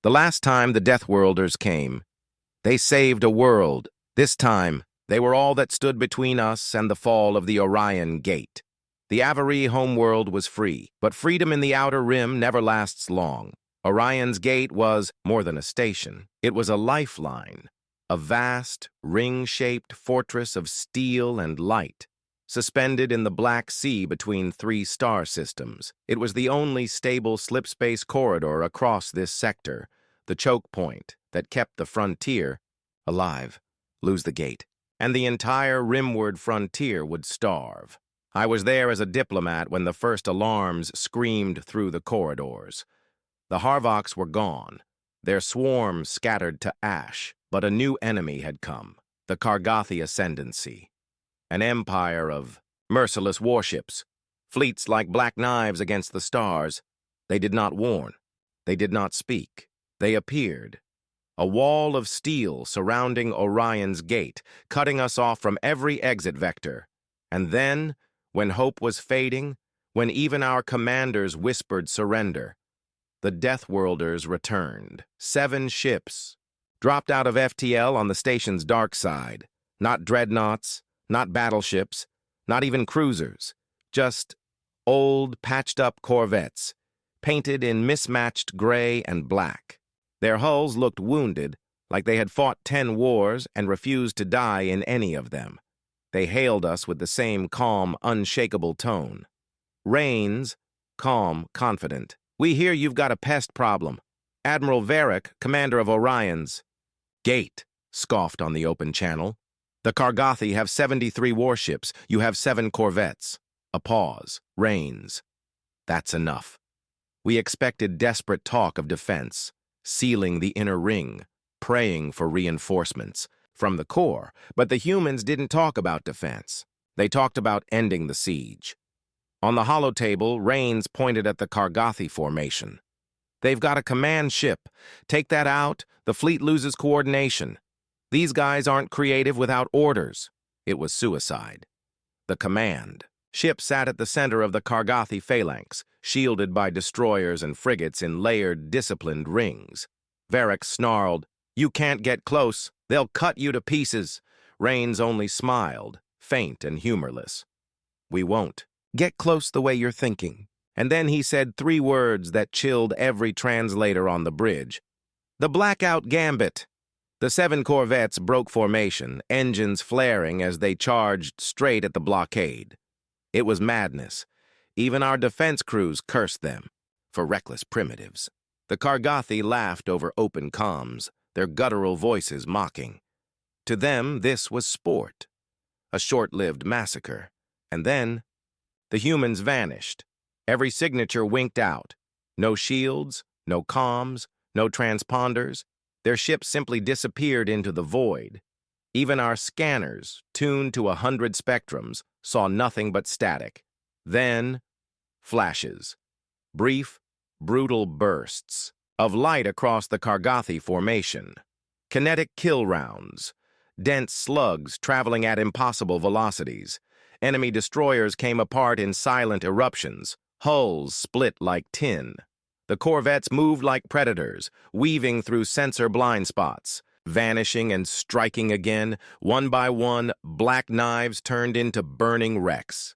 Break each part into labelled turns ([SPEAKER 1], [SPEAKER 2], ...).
[SPEAKER 1] The last time the Deathworlders came, they saved a world. This time, they were all that stood between us and the fall of the Orion Gate. The Avery homeworld was free, but freedom in the Outer Rim never lasts long. Orion's Gate was more than a station. It was a lifeline, a vast, ring-shaped fortress of steel and light, suspended in the Black Sea between three star systems. It was the only stable slipspace corridor across this sector, the choke point that kept the frontier alive. Lose the gate, and the entire rimward frontier would starve. I was there as a diplomat when the first alarms screamed through the corridors. The Harvoks were gone, their swarms scattered to ash, but a new enemy had come, the Kargathi Ascendancy. An empire of merciless warships, fleets like black knives against the stars. They did not warn. They did not speak. They appeared. A wall of steel surrounding Orion's Gate, cutting us off from every exit vector. And then, when hope was fading, when even our commanders whispered surrender, the Deathworlders returned. 7 ships, dropped out of FTL on the station's dark side. Not dreadnoughts, not battleships, not even cruisers, just old, patched-up corvettes, painted in mismatched gray and black. Their hulls looked wounded, like they had fought 10 wars and refused to die in any of them. They hailed us with the same calm, unshakable tone. Rains, calm, confident. "We hear you've got a pest problem. Admiral Veyr, commander of Orion's Gate," scoffed on the open channel. "The Kargathi have 73 warships. You have 7 corvettes." A pause. Rains. "That's enough." We expected desperate talk of defense, sealing the inner ring, praying for reinforcements from the core, but the humans didn't talk about defense. They talked about ending the siege. On the holotable, Rains pointed at the Kargathi formation. "They've got a command ship. Take that out, the fleet loses coordination. These guys aren't creative without orders." It was suicide. The command ship sat at the center of the Kargathi phalanx, shielded by destroyers and frigates in layered, disciplined rings. Veyr snarled, "You can't get close. They'll cut you to pieces." Rains only smiled, faint and humorless. "We won't. Get close the way you're thinking." And then he said 3 words that chilled every translator on the bridge. "The Blackout Gambit." The 7 corvettes broke formation, engines flaring as they charged straight at the blockade. It was madness. Even our defense crews cursed them for reckless primitives. The Kargathi laughed over open comms, their guttural voices mocking. To them, this was sport, a short-lived massacre. And then, the humans vanished. Every signature winked out. No shields, no comms, no transponders. Their ships simply disappeared into the void. Even our scanners, tuned to 100 spectrums, saw nothing but static. Then, flashes. Brief, brutal bursts of light across the Kargathi formation. Kinetic kill rounds. Dense slugs traveling at impossible velocities. Enemy destroyers came apart in silent eruptions. Hulls split like tin. The corvettes moved like predators, weaving through sensor blind spots, vanishing and striking again. One by one, black knives turned into burning wrecks.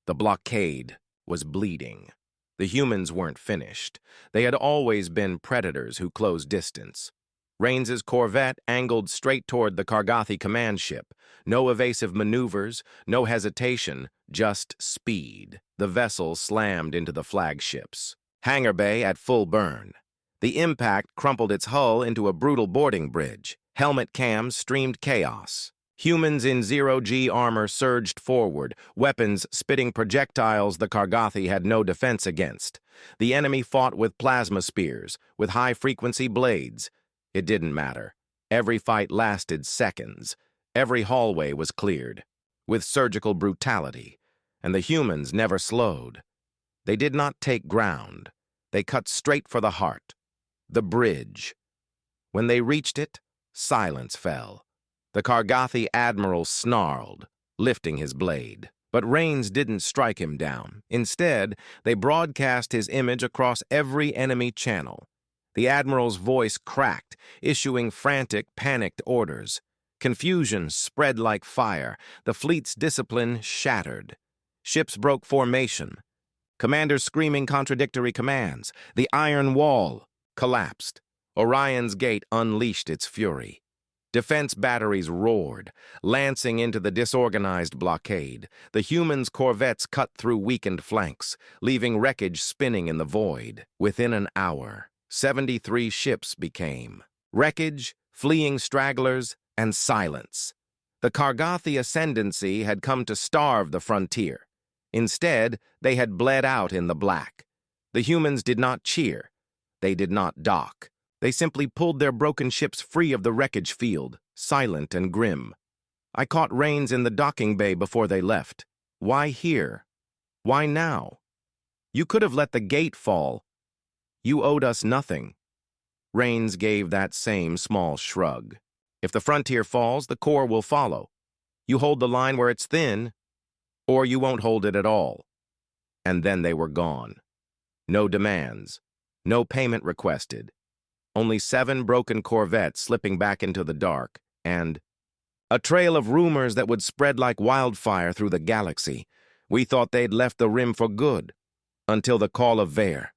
[SPEAKER 1] The blockade was bleeding. The humans weren't finished. They had always been predators who closed distance. Rains's corvette angled straight toward the Kargathi command ship. No evasive maneuvers, no hesitation, just speed. The vessel slammed into the flagships. Hangar bay at full burn. The impact crumpled its hull into a brutal boarding bridge. Helmet cams streamed chaos. Humans in zero-G armor surged forward, weapons spitting projectiles the Kargathi had no defense against. The enemy fought with plasma spears, with high-frequency blades. It didn't matter. Every fight lasted seconds. Every hallway was cleared, with surgical brutality, and the humans never slowed. They did not take ground. They cut straight for the heart, the bridge. When they reached it, silence fell. The Kargathi admiral snarled, lifting his blade. But Rains didn't strike him down. Instead, they broadcast his image across every enemy channel. The admiral's voice cracked, issuing frantic, panicked orders. Confusion spread like fire. The fleet's discipline shattered. Ships broke formation. Commanders screaming contradictory commands. The iron wall collapsed. Orion's Gate unleashed its fury. Defense batteries roared, lancing into the disorganized blockade. The humans' corvettes cut through weakened flanks, leaving wreckage spinning in the void. Within an hour, 73 ships became wreckage, fleeing stragglers, and silence. The Kargathi Ascendancy had come to starve the frontier. Instead, they had bled out in the black. The humans did not cheer. They did not dock. They simply pulled their broken ships free of the wreckage field, silent and grim. I caught Rains in the docking bay before they left. Why here? Why now? You could have let the gate fall. You owed us nothing. Rains gave that same small shrug. If the frontier falls, the core will follow. You hold the line where it's thin, or you won't hold it at all. And then they were gone. No demands. No payment requested. Only 7 broken corvettes slipping back into the dark, and a trail of rumors that would spread like wildfire through the galaxy. We thought they'd left the rim for good, until the call of Veyr.